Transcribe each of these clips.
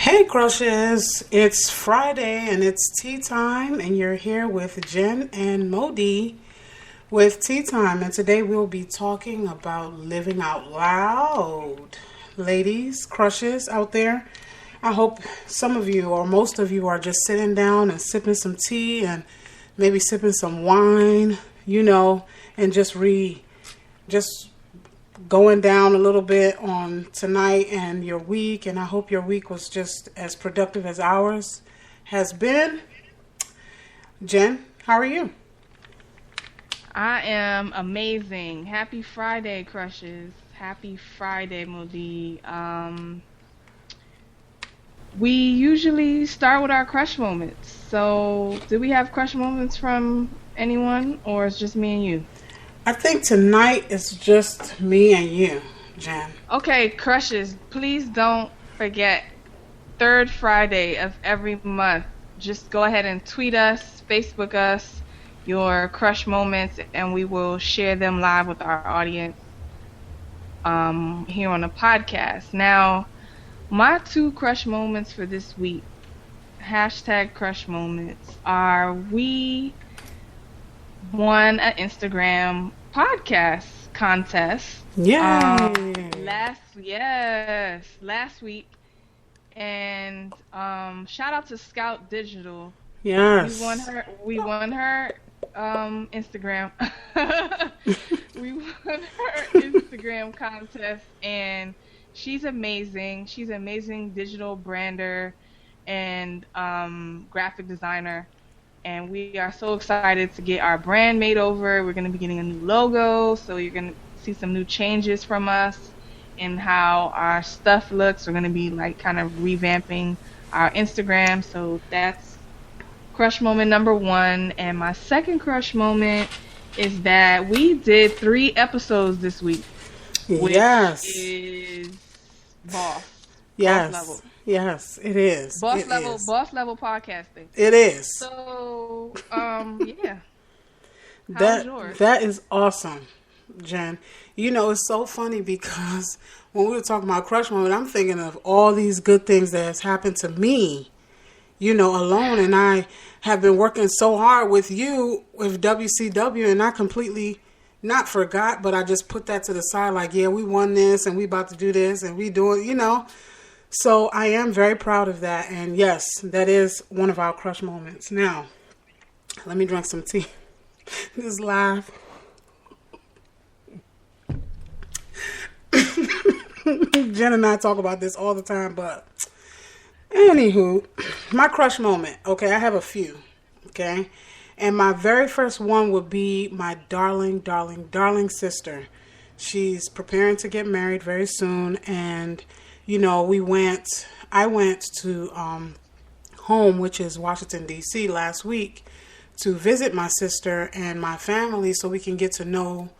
Hey crushes, it's Friday and it's tea time and you're here with Jen and Modi with Tea Time, and today we'll be talking about living out loud. Ladies, crushes out there, I hope some of you or most of you are just sitting down and sipping some tea and maybe sipping some wine, and just going down a little bit on tonight and your week, and I hope your week was just as productive as ours has been. Jen, how are you? I am amazing. Happy Friday, crushes. Happy Friday, Modi. We usually start with our crush moments. So, do we have crush moments from anyone, or it's just me and you? I think tonight it's just me and you, Jen. Okay, crushes, please don't forget, third Friday of every month. Just go ahead and tweet us, Facebook us, your crush moments, and we will share them live with our audience here on the podcast. Now, my two crush moments for this week, hashtag crush moments, are we won an Instagram podcast contest. Last week. And shout out to Scout Digital. Yes. We won her Instagram. We won her Instagram contest, and she's amazing. She's an amazing digital brander and graphic designer. And we are so excited to get our brand made over. We're going to be getting a new logo, so you're going to see some new changes from us in how our stuff looks. We're going to be kind of revamping our Instagram. So that's crush moment number one. And my second crush moment is that we did 3 episodes this week. Which is boss. Yes. Boss level. Yes, it is. Boss level podcasting. It is. So, yeah. How's yours? That is awesome, Jen. It's so funny because when we were talking about crush moment, I'm thinking of all these good things that has happened to me, alone. And I have been working so hard with you with WCW, and I completely not forgot, but I just put that to the side. We won this and we about to do this and we doing, So I am very proud of that. And yes, that is one of our crush moments. Now, let me drink some tea. Just laugh. Jen and I talk about this all the time, but anywho, my crush moment. Okay, I have a few. Okay. And my very first one would be my darling, darling, darling sister. She's preparing to get married very soon, and I went to home, which is Washington, D.C. last week to visit my sister and my family so we can get to know,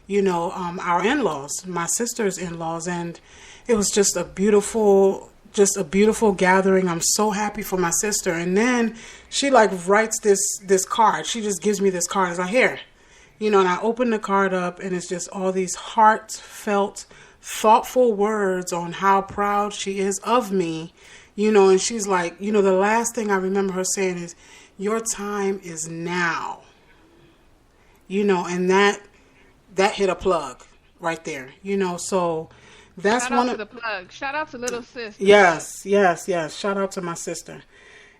our in-laws, my sister's in-laws. And it was just a beautiful gathering. I'm so happy for my sister. And then she writes this card. She just gives me this card. It's here, and I open the card up and it's just all these heartfelt, thoughtful words on how proud she is of me, and she's like, the last thing I remember her saying is, your time is now, and that hit a plug right there, so that's Shout out to the plug. Shout out to little sis. Yes. Shout out to my sister.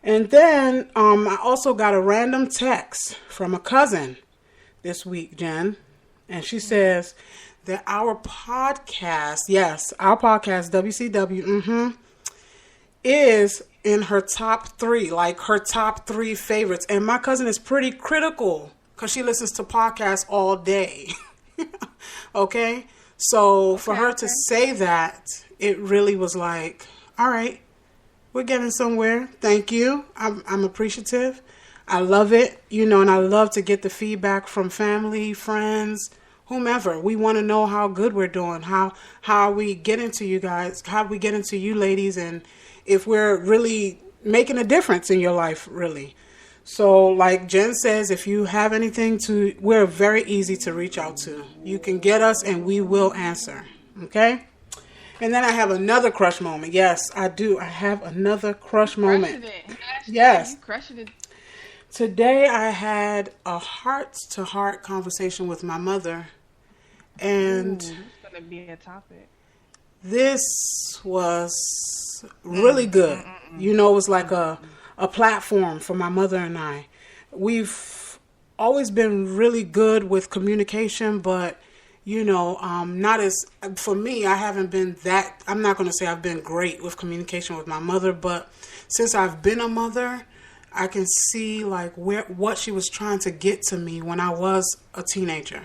And then I also got a random text from a cousin this week, Jen, and she says that our podcast, WCW, is in her top 3, her top 3 favorites. And my cousin is pretty critical because she listens to podcasts all day. Okay? So for her to say that, it really was all right, we're getting somewhere. Thank you. I'm appreciative. I love it, and I love to get the feedback from family, friends, whomever. We want to know how good we're doing, how we get into you guys, how we get into you ladies, and if we're really making a difference in your life, really. So like Jen says, if you have anything we're very easy to reach out to. You can get us and we will answer. Okay? And then I have another crush moment. Yes, I do. I have another crush moment. Crushing it. Yes. You crushing it. Today I had a heart-to-heart conversation with my mother. And Ooh, this is gonna be a topic. this was really good. You know, it was like a platform for my mother and I. We've always been really good with communication, but you know, not as, for me, I haven't been that, I'm not going to say I've been great with communication with my mother, but since I've been a mother, I can see like what she was trying to get to me when I was a teenager.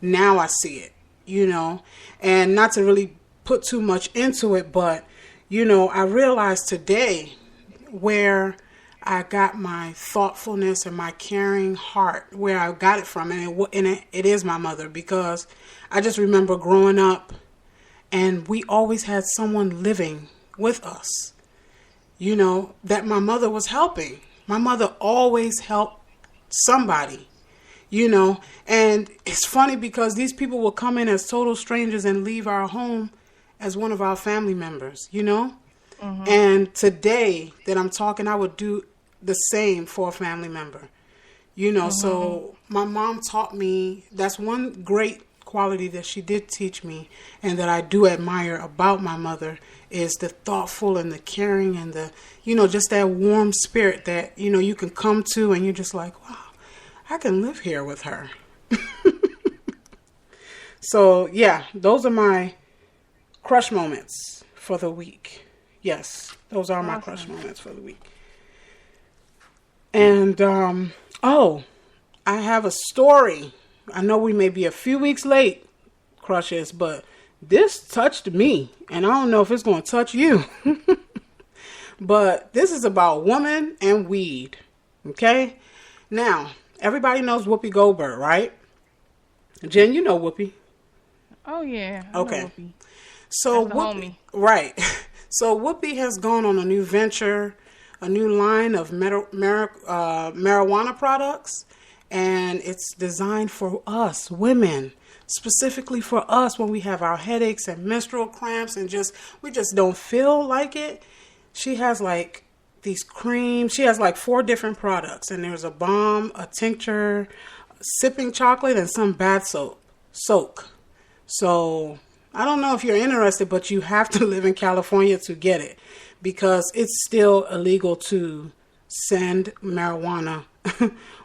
Now I see it, you know, and not to really put too much into it, but you know, I realized today where I got my thoughtfulness and my caring heart, where I got it from, and it is my mother, because I just remember growing up and we always had someone living with us, you know, that my mother was helping. My mother always helped somebody, you know, and it's funny because these people will come in as total strangers and leave our home as one of our family members, you know. And today that I'm talking, I would do the same for a family member, you know. So my mom taught me, that's one great quality that she did teach me and that I do admire about my mother, is the thoughtful and the caring and the, you know, just that warm spirit that, you know, you can come to and you're just like, wow, I can live here with her. So yeah, those are my crush moments for the week. Yes, those are my crush moments for the week. And, I have a story. I know we may be a few weeks late, crushes, but this touched me. And I don't know if it's going to touch you. But this is about woman and weed. Okay? Now, everybody knows Whoopi Goldberg, right? Jen, you know Whoopi. Oh, yeah. I Okay. know Whoopi. So That's the Whoopi, homie. right. So Whoopi has gone on a new venture, a new line of marijuana products, and it's designed for us, women, specifically for us when we have our headaches and menstrual cramps and we just don't feel like it. She has like these creams. She has like 4 different products, and there's a balm, a tincture, sipping chocolate, and some bath soak. So I don't know if you're interested, but you have to live in California to get it, because it's still illegal to send marijuana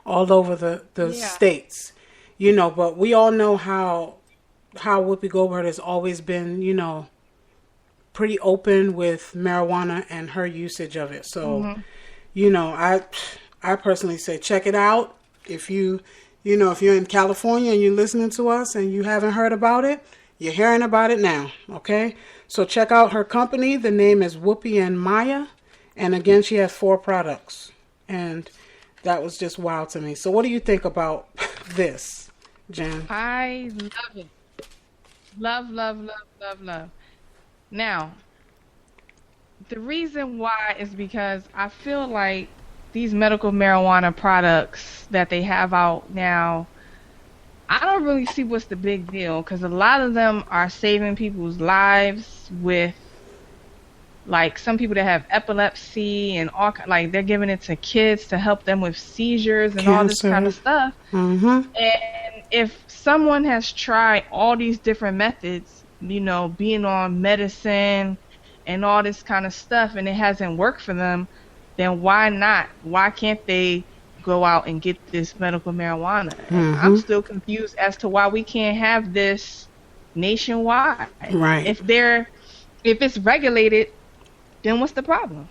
all over the states, you know. But we all know how Whoopi Goldberg has always been, you know, pretty open with marijuana and her usage of it. So, you know, I personally say check it out. If you know, if you're in California and you're listening to us and you haven't heard about it, you're hearing about it now, okay? So check out her company. The name is Whoopi and Maya. And again, she has 4 products. And that was just wild to me. So what do you think about this, Jen? I love it. Love, love, love, love, love. Now, the reason why is because I feel like these medical marijuana products that they have out now, I don't really see what's the big deal, because a lot of them are saving people's lives with, like, some people that have epilepsy and all, like, they're giving it to kids to help them with seizures and all this kind of stuff. And if someone has tried all these different methods, you know, being on medicine and all this kind of stuff, and it hasn't worked for them, then why not? Why can't they go out and get this medical marijuana? I'm still confused as to why we can't have this nationwide. Right. If it's regulated, then what's the problem?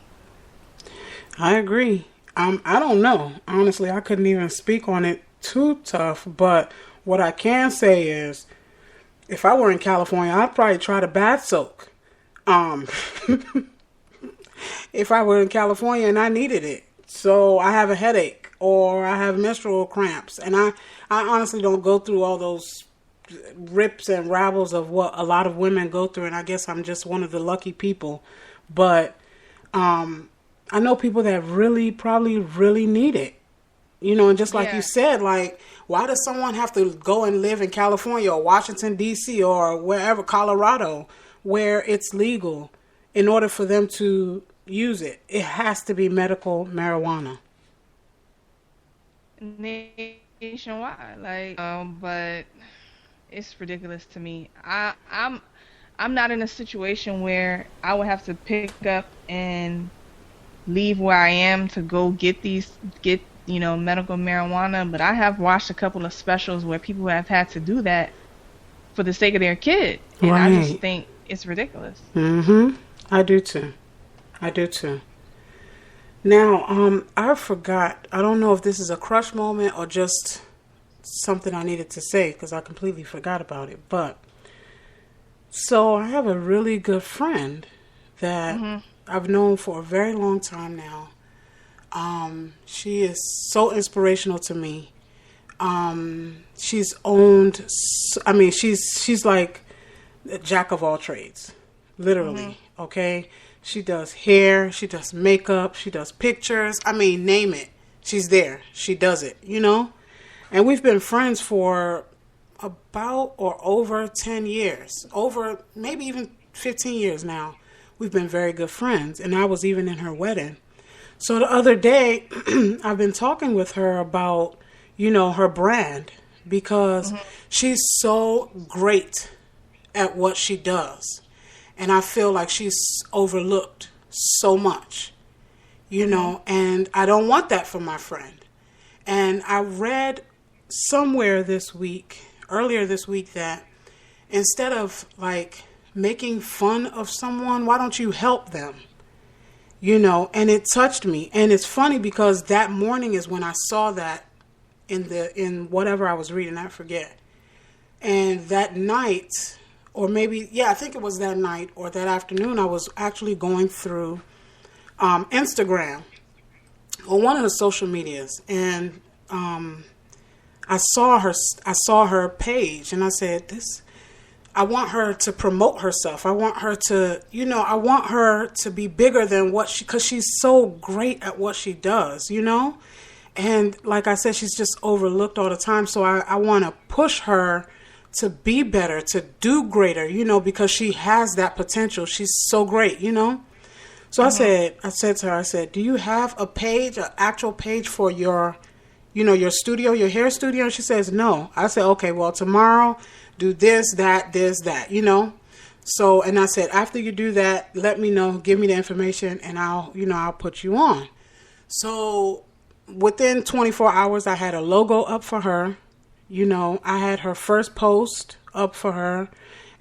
I agree. I don't know. Honestly, I couldn't even speak on it too tough, but what I can say is, if I were in California, I'd probably try the bath soak. If I were in California and I needed it. So I have a headache or I have menstrual cramps, and I honestly don't go through all those rips and rabbles of what a lot of women go through, and I guess I'm just one of the lucky people. But I know people that probably really need it. You know, and just like you said, like, why does someone have to go and live in California or Washington, D.C. or wherever, Colorado? where it's legal in order for them to use it. It has to be medical marijuana. Nationwide, like, but it's ridiculous to me. I'm not in a situation where I would have to pick up and leave where I am to go get medical marijuana, but I have watched a couple of specials where people have had to do that for the sake of their kid, and I just think it's ridiculous. I do too. Now, I forgot. I don't know if this is a crush moment or just something I needed to say because I completely forgot about it. But so I have a really good friend that I've known for a very long time now. She is so inspirational to me. She's owned. I mean, she's like a jack of all trades, literally. Okay. She does hair, she does makeup, she does pictures. I mean, name it. She's there. She does it, And we've been friends for about or over 10 years. Over maybe even 15 years now. We've been very good friends. And I was even in her wedding. So the other day, I've been talking with her about, her brand. Because she's so great at what she does. And I feel like she's overlooked so much, and I don't want that for my friend. And I read somewhere earlier this week, that instead of like making fun of someone, why don't you help them? And it touched me. And it's funny because that morning is when I saw that in whatever I was reading, I forget. And that night, or maybe, I think it was that night or that afternoon, I was actually going through Instagram or one of the social medias, and I saw her page, and I said, I want her to promote herself. I want her to, I want her to be bigger than because she's so great at what she does, And like I said, she's just overlooked all the time. So I want to push her to be better, to do greater, because she has that potential. She's so great, So I said to her, do you have a page, an actual page for your, your studio, your hair studio? And she says, no. I said, okay, well, tomorrow do this, that, So, and I said, after you do that, let me know, give me the information, and I'll put you on. So within 24 hours, I had a logo up for her. I had her first post up for her,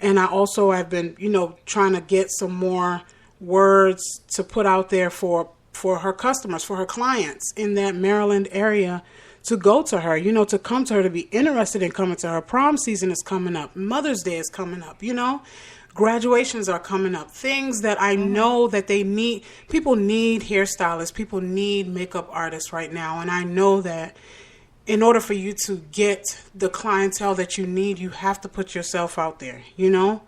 and I also have been, trying to get some more words to put out there for her customers, for her clients in that Maryland area to go to her, to come to her, to be interested in coming to her. Prom season is coming up. Mother's Day is coming up, Graduations are coming up. Things that I know that they need. People need hairstylists. People need makeup artists right now. And I know that in order for you to get the clientele that you need, you have to put yourself out there, Right.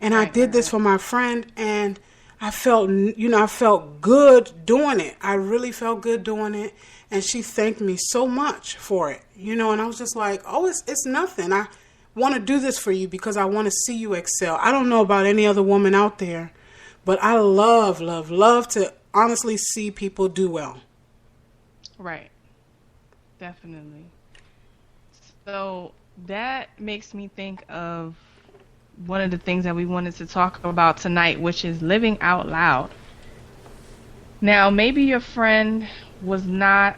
And I did this for my friend, and I felt, I felt good doing it. I really felt good doing it. And she thanked me so much for it, and I was just like, oh, it's nothing. I want to do this for you because I want to see you excel. I don't know about any other woman out there, but I love to honestly see people do well. Right. Definitely. So that makes me think of one of the things that we wanted to talk about tonight, which is living out loud. Now, maybe your friend was not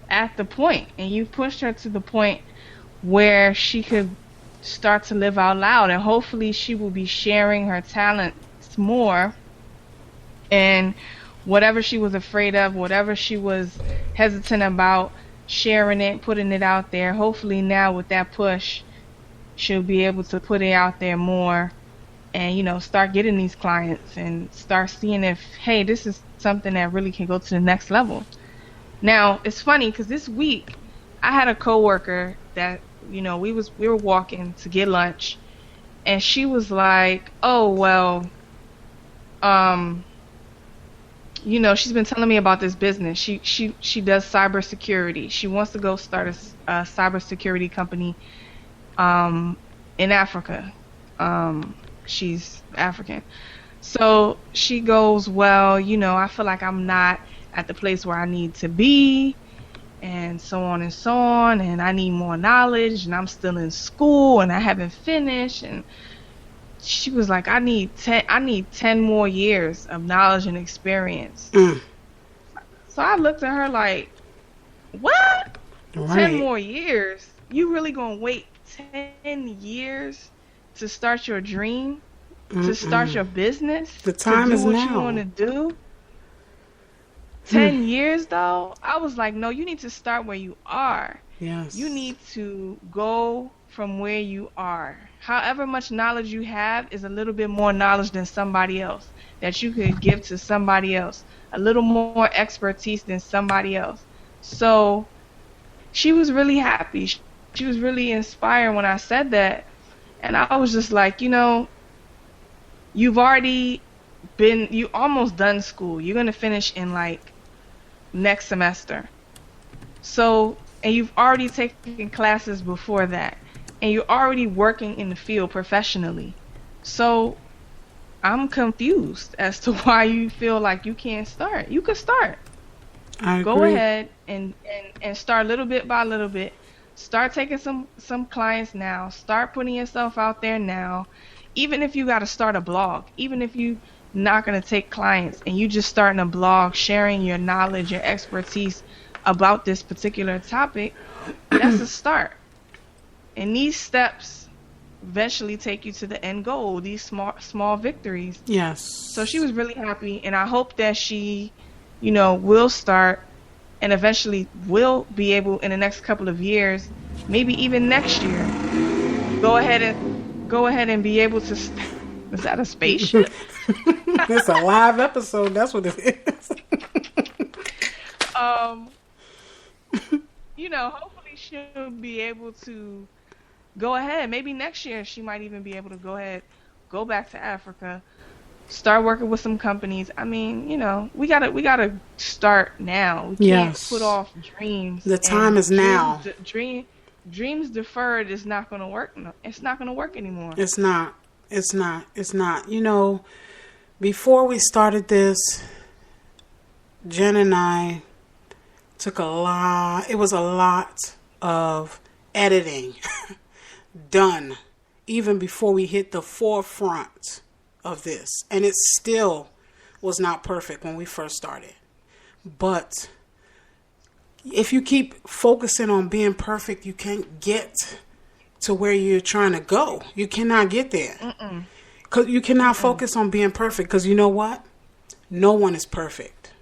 at the point, and you pushed her to the point where she could start to live out loud, and hopefully she will be sharing her talents more, and whatever she was afraid of, whatever she was hesitant about, sharing it, putting it out there. Hopefully now with that push, she'll be able to put it out there more and, start getting these clients and start seeing if, hey, this is something that really can go to the next level. Now, it's funny because this week I had a coworker that, we were walking to get lunch, and she was like, oh, well, she's been telling me about this business. She does cybersecurity. She wants to go start a cybersecurity company in Africa. she's African. So she goes, well, I feel like I'm not at the place where I need to be, and so on and so on, and I need more knowledge, and I'm still in school, and I haven't finished. And she was like, I need 10 more years of knowledge and experience. So I looked at her like, what? Right. 10 more years? You really gonna wait 10 years to start your dream? To start your business? The time is now. To do what you want to do? 10 years though? I was like, no, you need to start where you are. Yes. You need to go from where you are. However much knowledge you have is a little bit more knowledge than somebody else that you could give to somebody else. A little more expertise than somebody else. So she was really happy. She was really inspired when I said that. And I was just like, you almost done school. You're going to finish in like next semester. So, and you've already taken classes before that. And you're already working in the field professionally. So, I'm confused as to why you feel like you can't start. You could start. I agree. Go ahead and start little bit by little bit. Start taking some clients now. Start putting yourself out there now. Even if you got to start a blog, even if you're not going to take clients and you just starting a blog, sharing your knowledge, your expertise about this particular topic, that's a start. And these steps eventually take you to the end goal, these small victories. Yes. So she was really happy, and I hope that she, will start and eventually will be able in the next couple of years, maybe even next year, go ahead and be able to. Is that a spaceship? It's a live episode. That's what it is. Hopefully she'll be able to go ahead. Maybe next year she might even be able to go back to Africa, start working with some companies. I mean, we gotta start now. We can't put off dreams. The time is now. Dreams deferred is not going to work. It's not going to work anymore. It's not. Before we started this, Jen and I took it was a lot of editing done even before we hit the forefront of this. And it still was not perfect when we first started. But if you keep focusing on being perfect, you can't get to where you're trying to go. You cannot get there. Cause you cannot focus on being perfect, because you know what? No one is perfect.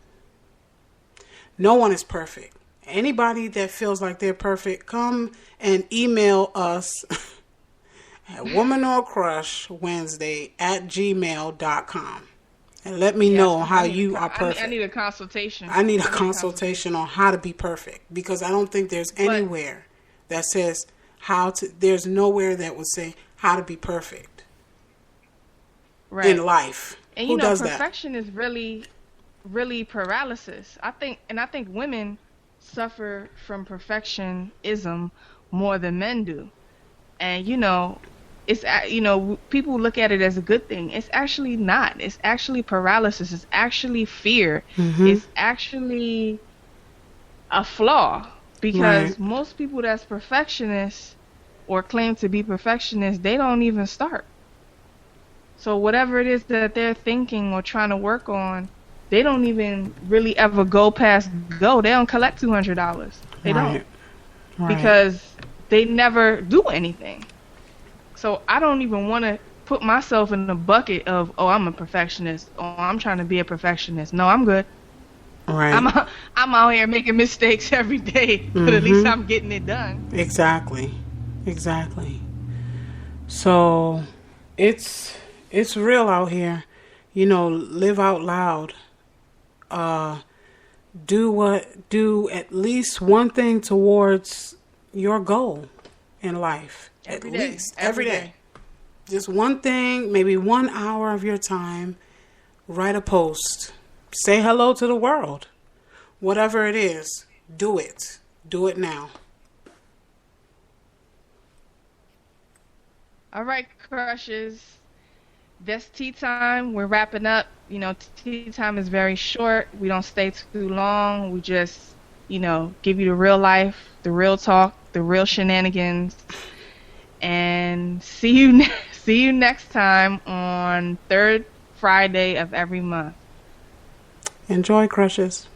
No one is perfect. Anybody that feels like they're perfect, come and email us at womanorcrushwednesday@gmail.com. And let me know how you are perfect. I need a consultation. I need a consultation on how to be perfect, because I don't think there's anywhere that says there's nowhere that would say how to be perfect in life. And Who does perfection is really, really paralysis. I think women suffer from perfectionism more than men do. And it's people look at it as a good thing. It's actually not. It's actually paralysis. It's actually fear. It's actually a flaw, because most people that's perfectionists or claim to be perfectionists, they don't even start. So whatever it is that they're thinking or trying to work on, they don't even really ever go past go. They don't collect $200. They don't. Because they never do anything. So I don't even want to put myself in the bucket of, I'm a perfectionist, or I'm trying to be a perfectionist. No, I'm good. Right. I'm out here making mistakes every day, but at least I'm getting it done. Exactly. So it's real out here. Live out loud. Do at least one thing towards your goal in life. Every day. Just one thing, maybe 1 hour of your time. Write a post. Say hello to the world. Whatever it is, do it. Do it now. All right, crushes. This tea time, we're wrapping up. You know, tea time is very short. We don't stay too long. We just, give you the real life, the real talk, the real shenanigans. And see you see you next time on third Friday of every month. Enjoy, crushes.